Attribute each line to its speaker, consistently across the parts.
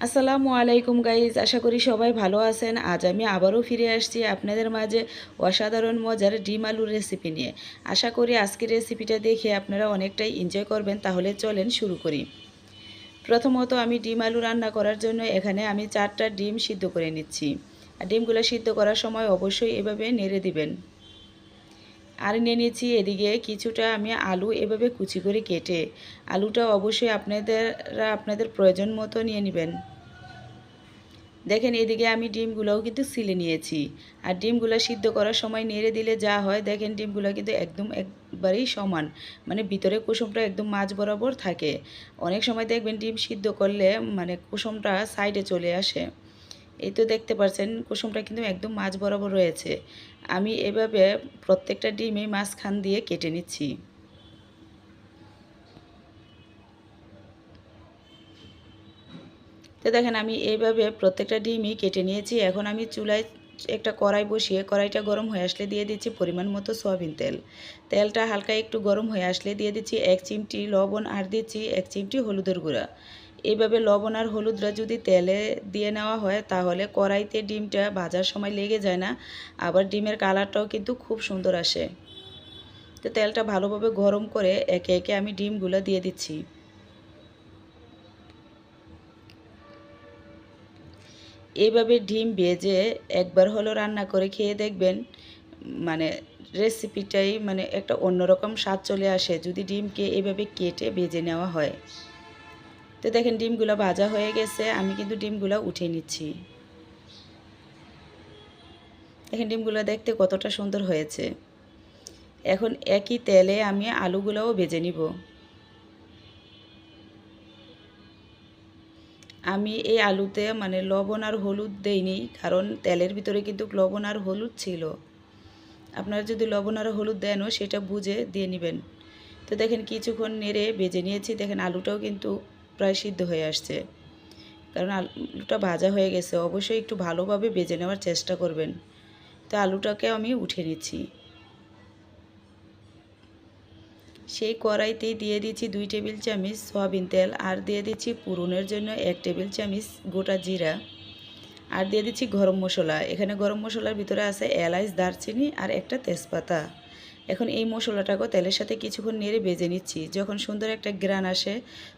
Speaker 1: আসসালামু আলাইকুম গাইজ, আশা করি সবাই ভালো আছেন। আজ আমি আবারও ফিরে আসছি আপনাদের মাঝে অসাধারণ মজার ডিম আলুর রেসিপি নিয়ে। আশা করি আজকের রেসিপিটা দেখে আপনারা অনেকটাই এনজয় করবেন। তাহলে চলেন শুরু করি। প্রথমত আমি ডিম আলু রান্না করার জন্য এখানে আমি 4টা ডিম সিদ্ধ করে নিচ্ছি। আর ডিমগুলো সিদ্ধ করার সময় অবশ্যই এভাবে নেড়ে দিবেন। আর নিয়ে নিচ্ছি এদিকে কিছুটা আমি আলু এভাবে কুচি করে কেটে। আলুটা অবশ্যই আপনাদের প্রয়োজন মতো নিয়ে নেবেন। দেখেন এদিকে আমি ডিমগুলোও কিন্তু ছিলে নিয়েছি। আর ডিমগুলো সিদ্ধ করার সময় নেড়ে দিলে যা হয়, দেখেন ডিমগুলো কিন্তু একবারেই সমান, মানে ভিতরে কুসুমটা একদম মাঝ বরাবর থাকে। অনেক সময় দেখবেন ডিম সিদ্ধ করলে মানে কুসুমটা সাইডে চলে আসে। এই তো দেখতে পাচ্ছেন কুসুমটা কিন্তু একদম মাঝ বরাবর রয়েছে। আমি এভাবে প্রত্যেকটা ডিমই মাঝখান দিয়ে কেটে নিচ্ছি। তো দেখেন আমি এইভাবে প্রত্যেকটা ডিমই কেটে নিয়েছি। এখন আমি চুলায় একটা কড়াই বসিয়ে কড়াইটা গরম হয়ে আসলে দিয়ে দিচ্ছি পরিমাণ মতো সয়াবিন তেল। তেলটা হালকা একটু গরম হয়ে আসলে দিয়ে দিচ্ছি 1 চিমটি লবণ আর দিচ্ছি 1 চিমটি হলুদের গুঁড়া। এইভাবে লবণ আর হলুদটা যদি তেলে দিয়ে নেওয়া হয় তাহলে কড়াইতে ডিমটা ভাজার সময় লেগে যায় না, আবার ডিমের কালারটাও কিন্তু খুব সুন্দর আসে। তো তেলটা ভালোভাবে গরম করে একে একে আমি ডিমগুলো দিয়ে দিচ্ছি। এইভাবে ডিম ভেজে একবার হলো রান্না করে খেয়ে দেখবেন, মানে রেসিপিটাই মানে একটা অন্যরকম স্বাদ চলে আসে যদি ডিমকে এভাবে কেটে ভেজে নেওয়া হয়। তো দেখেন ডিমগুলো ভাজা হয়ে গেছে, আমি কিন্তু ডিমগুলো উঠিয়ে নিচ্ছি। দেখেন ডিমগুলো দেখতে কতটা সুন্দর হয়েছে। এখন একই তেলে আমি আলুগুলোও ভেজে নিব। আমি এই আলুতে মানে লবণ আর হলুদ দেইনি, কারণ তেলের ভিতরে কিন্তু লবণ আর হলুদ ছিল। আপনারা যদি লবণ আর হলুদ দেনও সেটা বুঝে দিয়ে নেবেন। তো দেখেন কিছুক্ষণ নেড়ে ভেজে নিয়েছি। দেখেন আলুটাও কিন্তু প্রায় সিদ্ধ হয়ে আসছে, কারণ আলুটা ভাজা হয়ে গেছে। অবশ্যই একটু ভালোভাবে ভেজে নেওয়ার চেষ্টা করবেন। তো আলুটাকেও আমি উঠিয়ে নিচ্ছি। সেই কড়াইতেই দিয়ে দিচ্ছি 2 টেবিল চামচ সয়াবিন তেল, আর দিয়ে দিচ্ছি ফোড়নের জন্য 1 টেবিল চামচ গোটা জিরা, আর দিয়ে দিচ্ছি গরম মশলা। এখানে গরম মশলার ভিতরে আছে এলাচ, দারচিনি আর একটা তেজপাতা। এখন এই মশলাটাকেও তেলের সাথে কিছুক্ষণ নেড়ে ভেজে নিচ্ছি। যখন সুন্দর একটা গ্রান আসে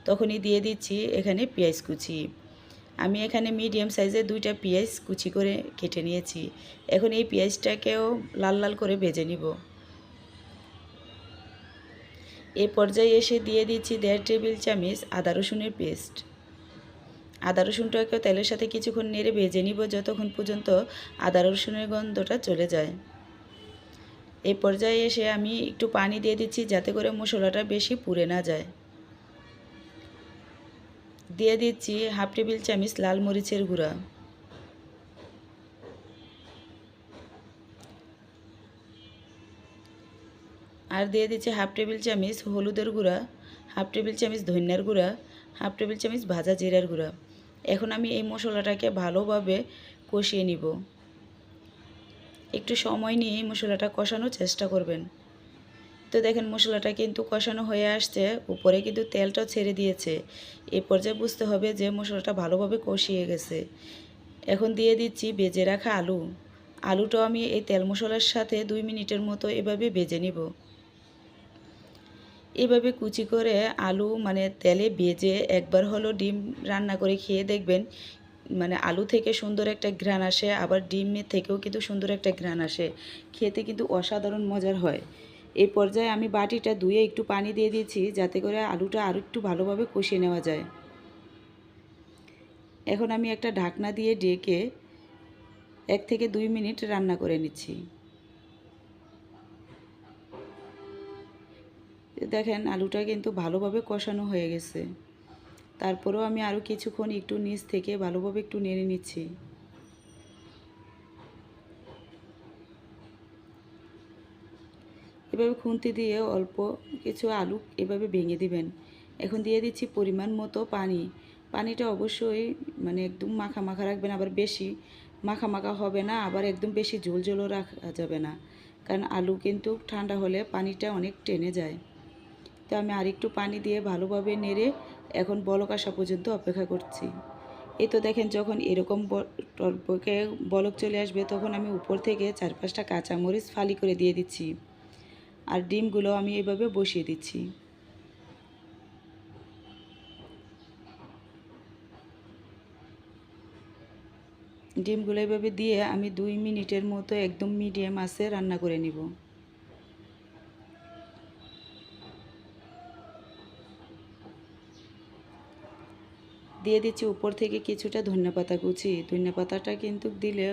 Speaker 1: তখনই দিয়ে দিচ্ছি এখানে পেঁয়াজ কুচি। আমি এখানে মিডিয়াম সাইজের 2টা পেঁয়াজ কুচি করে কেটে নিয়েছি। এখন এই পেঁয়াজটাকেও লাল লাল করে ভেজে নিব। এই পর্যায়ে এসে দিয়ে দিচ্ছি 1.5 টেবিল চামচ আদা রসুনের পেস্ট। আদা রসুনটাকেও তেলের সাথে কিছুক্ষণ নেড়ে ভেজে নিব যতক্ষণ পর্যন্ত আদা রসুনের গন্ধটা চলে যায়। এই পর্যায়ে এসে আমি একটু পানি দিয়ে দিচ্ছি যাতে করে মশলাটা বেশি পুড়ে না যায়। দিয়ে দিচ্ছি 1/2 টেবিল চামচ লাল মরিচের গুঁড়া, আর দিয়ে দিচ্ছি 1/2 টেবিল চামচ হলুদের গুঁড়া, 1/2 টেবিল চামচ ধনিয়ার গুঁড়া, 1/2 টেবিল চামচ ভাজা জিরার গুঁড়া। এখন আমি এই মশলাটাকে ভালোভাবে কষিয়ে নিব। একটু সময় নিয়ে মশলাটা কষানোর চেষ্টা করবেন। তো দেখেন মশলাটা কিন্তু কষানো হয়ে আসছে, উপরে কিন্তু তেলটাও ছেড়ে দিয়েছে। এই পর্যায়ে বুঝতে হবে যে মশলাটা ভালোভাবে কষিয়ে গেছে। এখন দিয়ে দিচ্ছি ভেজে রাখা আলু। আলুটাও আমি এই তেল মশলার সাথে 2 মিনিটের মতো এভাবে ভেজে নিব। এভাবে কুচি করে আলু মানে তেলে ভেজে একবার হলো ডিম রান্না করে খেয়ে দেখবেন, মানে আলু থেকে সুন্দর একটা ঘ্রাণ আসে, আবার ডিমের থেকেও কিন্তু সুন্দর একটা ঘ্রাণ আসে। খেতে কিন্তু অসাধারণ মজার হয়। এই পর্যায়ে আমি বাটিটা ধুয়ে একটু পানি দিয়ে দিয়েছি যাতে করে আলুটা আরও একটু ভালোভাবে কষিয়ে নেওয়া যায়। এখন আমি একটা ঢাকনা দিয়ে ঢেকে 1 থেকে 2 মিনিট রান্না করে নিচ্ছি। দেখেন আলুটা কিন্তু ভালোভাবে কষানো হয়ে গেছে। তারপরেও আমি আরও কিছুক্ষণ একটু নিচ থেকে ভালোভাবে একটু নেড়ে নিচ্ছি। এভাবে খুন্তি দিয়ে অল্প কিছু আলু এভাবে ভেঙে দিবেন। এখন দিয়ে দিচ্ছি পরিমাণ মতো পানি। পানিটা অবশ্যই মানে একদম মাখা মাখা রাখবেন, আবার বেশি মাখা মাখা হবে না, আবার একদম বেশি ঝোল ঝোলও রাখা যাবে না, কারণ আলু কিন্তু ঠান্ডা হলে পানিটা অনেক টেনে যায়। তো আমি আরেকটু পানি দিয়ে ভালোভাবে নেড়ে এখন বলক আসা পর্যন্ত অপেক্ষা করছি। এই তো দেখেন যখন এরকম টকবকে বলক চলে আসবে তখন আমি উপর থেকে 4-5টা কাঁচামরিচ ফালি করে দিয়ে দিচ্ছি। আর ডিমগুলো আমি এভাবে বসিয়ে দিচ্ছি। ডিমগুলো এভাবে দিয়ে আমি 2 মিনিটের মতো একদম মিডিয়াম আঁচে রান্না করে নিব। দিয়ে দিচ্ছি উপর থেকে কিছুটা ধনেপাতা কুচি। ধনেপাতাটা কিন্তু দিলে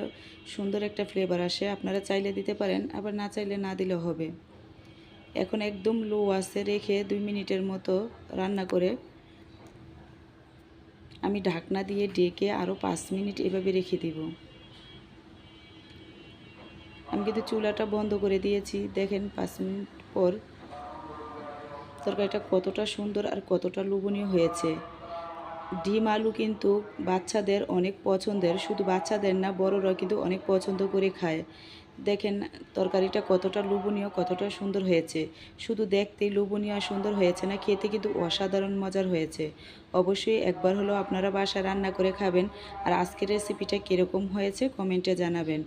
Speaker 1: সুন্দর একটা ফ্লেভার আসে, আপনারা চাইলে দিতে পারেন, আবার না চাইলে না দিলেও হবে। এখন একদম লো আঁচে রেখে 2 মিনিটের মতো রান্না করে আমি ঢাকনা দিয়ে ঢেকে আরও 5 মিনিট এভাবে রেখে দিব। আমি কিন্তু চুলাটা বন্ধ করে দিয়েছি। দেখেন 5 মিনিট পর তরকারিটা কতটা সুন্দর আর কতটা লোভনীয় হয়েছে। ডিম আলু কিন্তু বাচ্চাদের অনেক পছন্দের, শুধু বাচ্চাদের না বড়রাও কিন্তু অনেক পছন্দ করে খায়। দেখেন তরকারিটা কতটা লোভনীয়, কতটা সুন্দর হয়েছে। শুধু দেখতেই লোভনীয় আর সুন্দর হয়েছে না, খেতে কিন্তু অসাধারণ মজার হয়েছে। অবশ্যই একবার হলেও আপনারা বাসায় রান্না করে খাবেন। আর আজকের রেসিপিটা কীরকম হয়েছে কমেন্টে জানাবেন।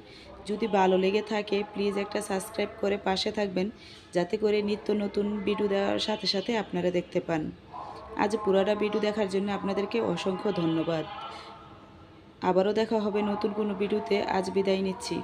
Speaker 1: যদি ভালো লেগে থাকে প্লিজ একটা সাবস্ক্রাইব করে পাশে থাকবেন, যাতে করে নিত্য নতুন ভিডিও দেওয়ার সাথে সাথে আপনারা দেখতে পান। আজ পুরোটা ভিডিও দেখার জন্য আপনাদেরকে অসংখ্য ধন্যবাদ। আবারও দেখা হবে নতুন কোনো ভিডিওতে। আজ বিদায় নিচ্ছি।